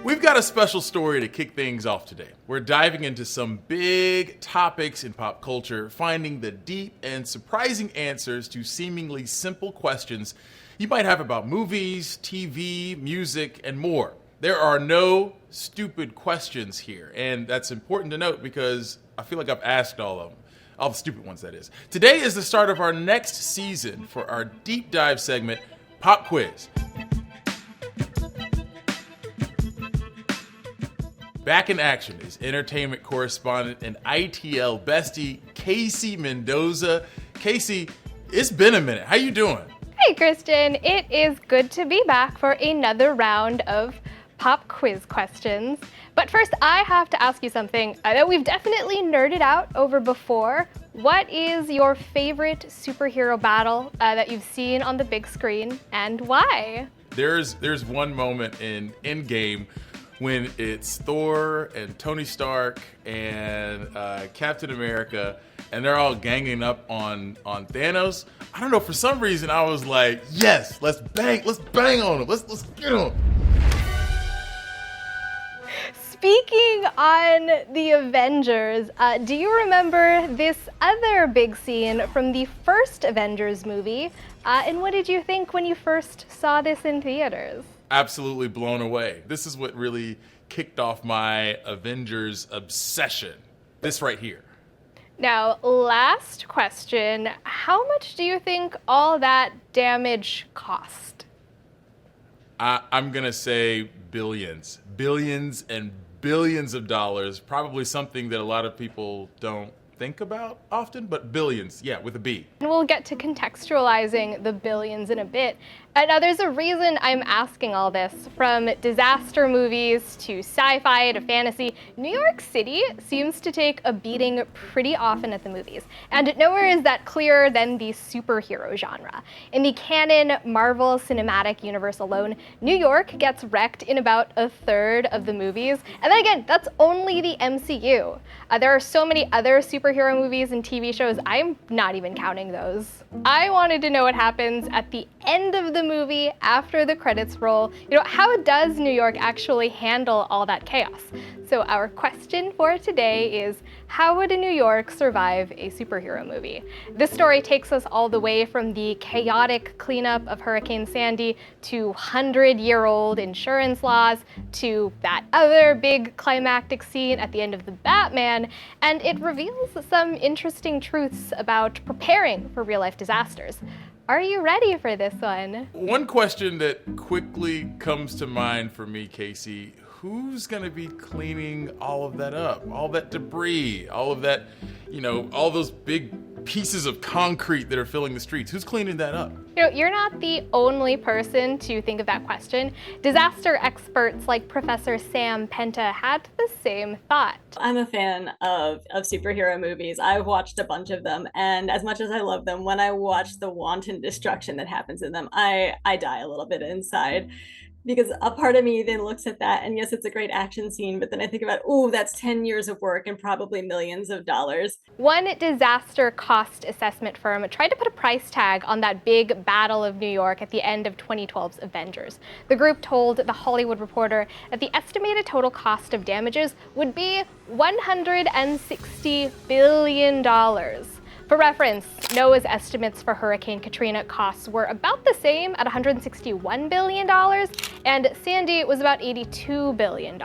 We've got a special story to kick things off today. We're diving into some big topics in pop culture, finding the deep and surprising answers to seemingly simple questions you might have about movies, TV, music, and more. There are no stupid questions here, and that's important to note because I feel like I've asked all of them. All the stupid ones, that is. Today is the start of our next season for our deep dive segment, Pop Quiz. Back in action is entertainment correspondent and ITL bestie, Casey Mendoza. Casey, it's been a minute. How you doing? Hey, Christian. It is good to be back for another round of pop quiz questions. But first, I have to ask you something that we've definitely nerded out over before. What is your favorite superhero battle that you've seen on the big screen, and why? There's one moment in Endgame when it's Thor and Tony Stark and Captain America, and they're all ganging up on Thanos. I don't know, for some reason I was like, yes, let's bang on him, let's get him. Speaking on the Avengers, do you remember this other big scene from the first Avengers movie? And what did you think when you first saw this in theaters? Absolutely blown away. This is what really kicked off my Avengers obsession. This right here. Now, last question. How much do you think all that damage cost? I'm gonna say billions. Billions and billions of dollars. Probably something that a lot of people don't think about often, but billions, yeah, with a B. And we'll get to contextualizing the billions in a bit. Now, there's a reason I'm asking all this. From disaster movies to sci-fi to fantasy, New York City seems to take a beating pretty often at the movies. And nowhere is that clearer than the superhero genre. In the canon Marvel Cinematic Universe alone, New York gets wrecked in about a third of the movies. And then again, that's only the MCU. There are so many other superhero movies and TV shows, I'm not even counting those. I wanted to know what happens at the end of the movie after the credits roll. How does New York actually handle all that chaos? So our question for today is, how would a New York survive a superhero movie? This story takes us all the way from the chaotic cleanup of Hurricane Sandy to 100-year-old insurance laws to that other big climactic scene at the end of The Batman, and it reveals some interesting truths about preparing for real-life disasters. Are you ready for this one? One question that quickly comes to mind for me, Casey, who's gonna be cleaning all of that up? All that debris, all of that, all those big pieces of concrete that are filling the streets. Who's cleaning that up? You're not the only person to think of that question. Disaster experts like Professor Sam Penta had the same thought. I'm a fan of superhero movies. I've watched a bunch of them, and as much as I love them, when I watch the wanton destruction that happens in them, I die a little bit inside. Because a part of me then looks at that, and yes, it's a great action scene, but then I think about, that's 10 years of work and probably millions of dollars. One disaster cost assessment firm tried to put a price tag on that big battle of New York at the end of 2012's Avengers. The group told The Hollywood Reporter that the estimated total cost of damages would be $160 billion. For reference, NOAA's estimates for Hurricane Katrina costs were about the same at $161 billion, and Sandy was about $82 billion.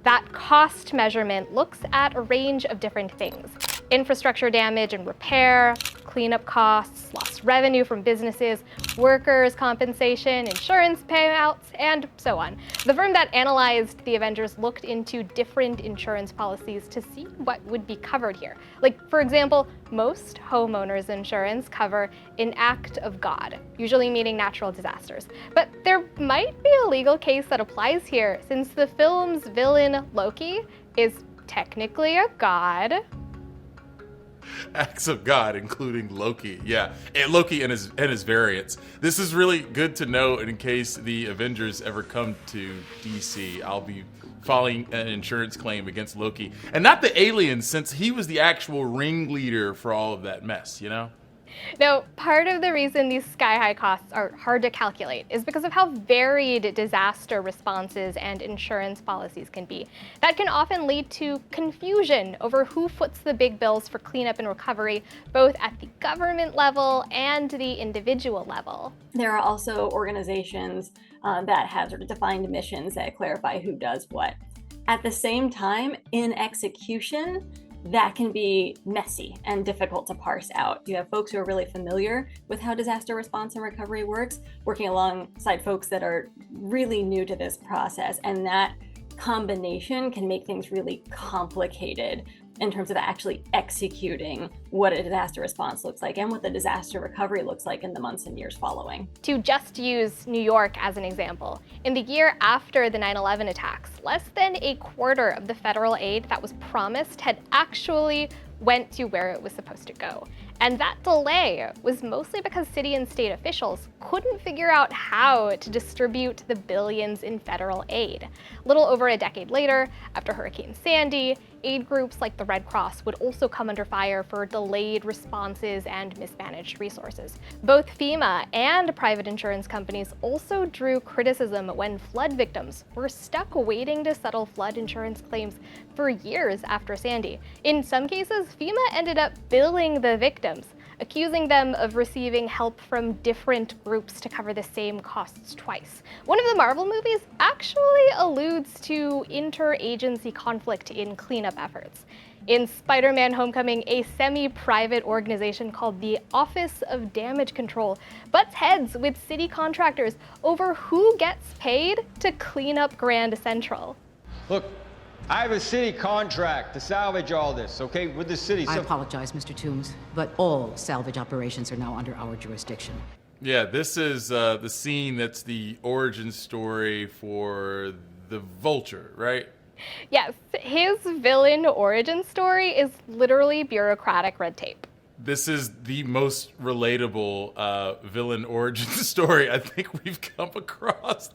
That cost measurement looks at a range of different things: infrastructure damage and repair, cleanup costs, lost revenue from businesses, workers' compensation, insurance payouts, and so on. The firm that analyzed the Avengers looked into different insurance policies to see what would be covered here. Like, for example, most homeowners insurance cover an act of God, usually meaning natural disasters. But there might be a legal case that applies here, since the film's villain, Loki, is technically a god. Acts of God, including Loki. Yeah, and Loki and his variants. This is really good to know in case the Avengers ever come to DC. I'll be filing an insurance claim against Loki. And not the alien, since he was the actual ringleader for all of that mess, Now, part of the reason these sky-high costs are hard to calculate is because of how varied disaster responses and insurance policies can be. That can often lead to confusion over who foots the big bills for cleanup and recovery, both at the government level and the individual level. There are also organizations that have sort of defined missions that clarify who does what. At the same time, in execution, that can be messy and difficult to parse out. You have folks who are really familiar with how disaster response and recovery works, working alongside folks that are really new to this process, and that combination can make things really complicated in terms of actually executing what a disaster response looks like and what the disaster recovery looks like in the months and years following. To just use New York as an example, in the year after the 9/11 attacks, less than a quarter of the federal aid that was promised had actually went to where it was supposed to go. And that delay was mostly because city and state officials couldn't figure out how to distribute the billions in federal aid. A little over a decade later, after Hurricane Sandy, aid groups like the Red Cross would also come under fire for delayed responses and mismanaged resources. Both FEMA and private insurance companies also drew criticism when flood victims were stuck waiting to settle flood insurance claims for years after Sandy. In some cases, FEMA ended up billing the victims, accusing them of receiving help from different groups to cover the same costs twice. One of the Marvel movies actually alludes to interagency conflict in cleanup efforts. In Spider-Man: Homecoming, a semi-private organization called the Office of Damage Control butts heads with city contractors over who gets paid to clean up Grand Central. Look, I have a city contract to salvage all this, okay, with the city. I apologize, Mr. Toombs, but all salvage operations are now under our jurisdiction. Yeah, this is the scene that's the origin story for the Vulture, right? Yes, his villain origin story is literally bureaucratic red tape. This is the most relatable villain origin story I think we've come across.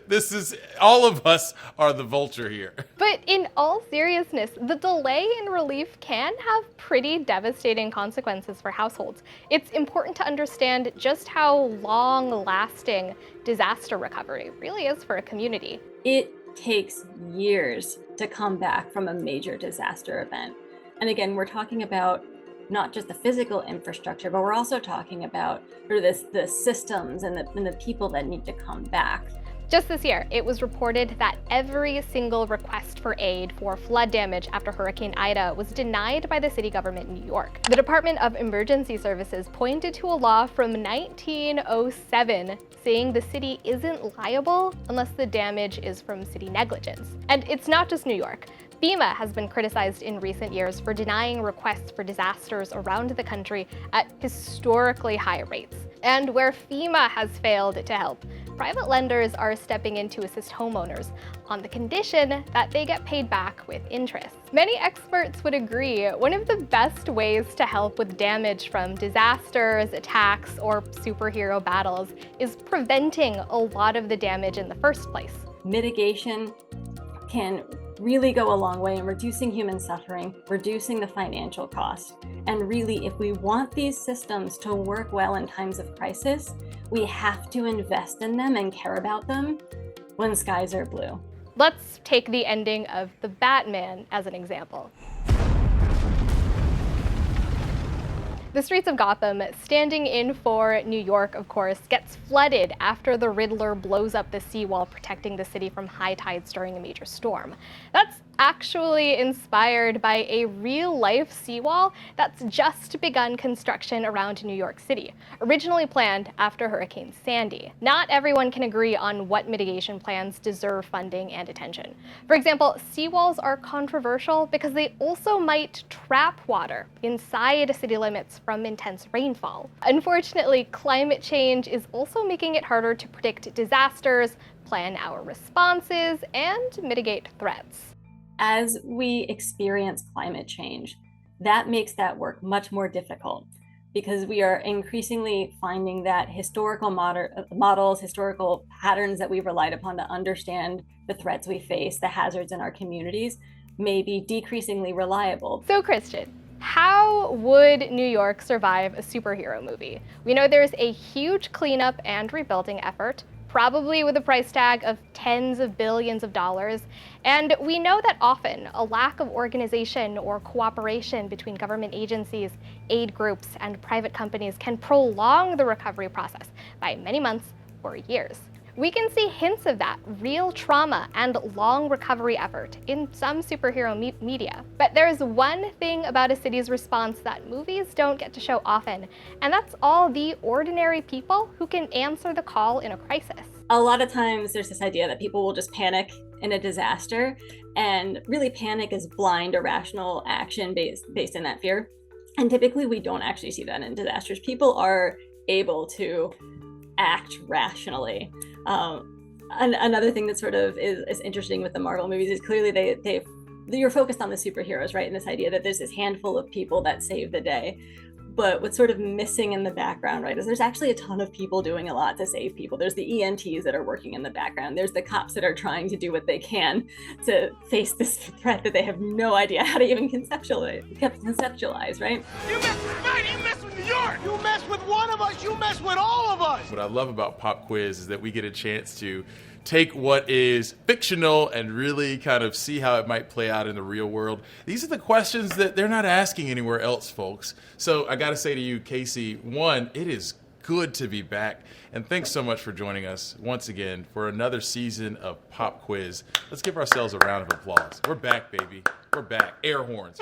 This is, all of us are the Vulture here. But in all seriousness, the delay in relief can have pretty devastating consequences for households. It's important to understand just how long-lasting disaster recovery really is for a community. It takes years to come back from a major disaster event. And again, we're talking about not just the physical infrastructure, but we're also talking about sort of the systems and the people that need to come back. Just this year, it was reported that every single request for aid for flood damage after Hurricane Ida was denied by the city government in New York. The Department of Emergency Services pointed to a law from 1907 saying the city isn't liable unless the damage is from city negligence. And it's not just New York. FEMA has been criticized in recent years for denying requests for disasters around the country at historically high rates. And where FEMA has failed to help, private lenders are stepping in to assist homeowners on the condition that they get paid back with interest. Many experts would agree one of the best ways to help with damage from disasters, attacks, or superhero battles is preventing a lot of the damage in the first place. Mitigation can really go a long way in reducing human suffering, reducing the financial cost. And really, if we want these systems to work well in times of crisis, we have to invest in them and care about them when skies are blue. Let's take the ending of The Batman as an example. The streets of Gotham, standing in for New York, of course, gets flooded after the Riddler blows up the seawall protecting the city from high tides during a major storm. That's actually inspired by a real-life seawall that's just begun construction around New York City, originally planned after Hurricane Sandy. Not everyone can agree on what mitigation plans deserve funding and attention. For example, seawalls are controversial because they also might trap water inside city limits from intense rainfall. Unfortunately, climate change is also making it harder to predict disasters, plan our responses, and mitigate threats. As we experience climate change, that makes that work much more difficult because we are increasingly finding that historical models, historical patterns that we've relied upon to understand the threats we face, the hazards in our communities, may be decreasingly reliable. So Christian, How would New York survive a superhero movie? We know there's a huge cleanup and rebuilding effort, probably with a price tag of tens of billions of dollars. And we know that often a lack of organization or cooperation between government agencies, aid groups, and private companies can prolong the recovery process by many months or years. We can see hints of that real trauma and long recovery effort in some superhero media. But there's one thing about a city's response that movies don't get to show often, and that's all the ordinary people who can answer the call in a crisis. A lot of times there's this idea that people will just panic in a disaster, and really panic is blind, irrational action based in that fear. And typically we don't actually see that in disasters. People are able to act rationally. Another thing that sort of is interesting with the Marvel movies is clearly you're focused on the superheroes, right? And this idea that there's this handful of people that save the day. But what's sort of missing in the background, right, is there's actually a ton of people doing a lot to save people. There's the EMTs that are working in the background. There's the cops that are trying to do what they can to face this threat that they have no idea how to even conceptualize, right? You mess with Mighty, you mess with New York! You mess with one of us, you mess with all of us! What I love about Pop Quiz is that we get a chance to take what is fictional and really kind of see how it might play out in the real world. These are the questions that they're not asking anywhere else, folks. So I got to say to you, Casey, one, it is good to be back. And thanks so much for joining us once again for another season of Pop Quiz. Let's give ourselves a round of applause. We're back, baby. We're back. Air horns.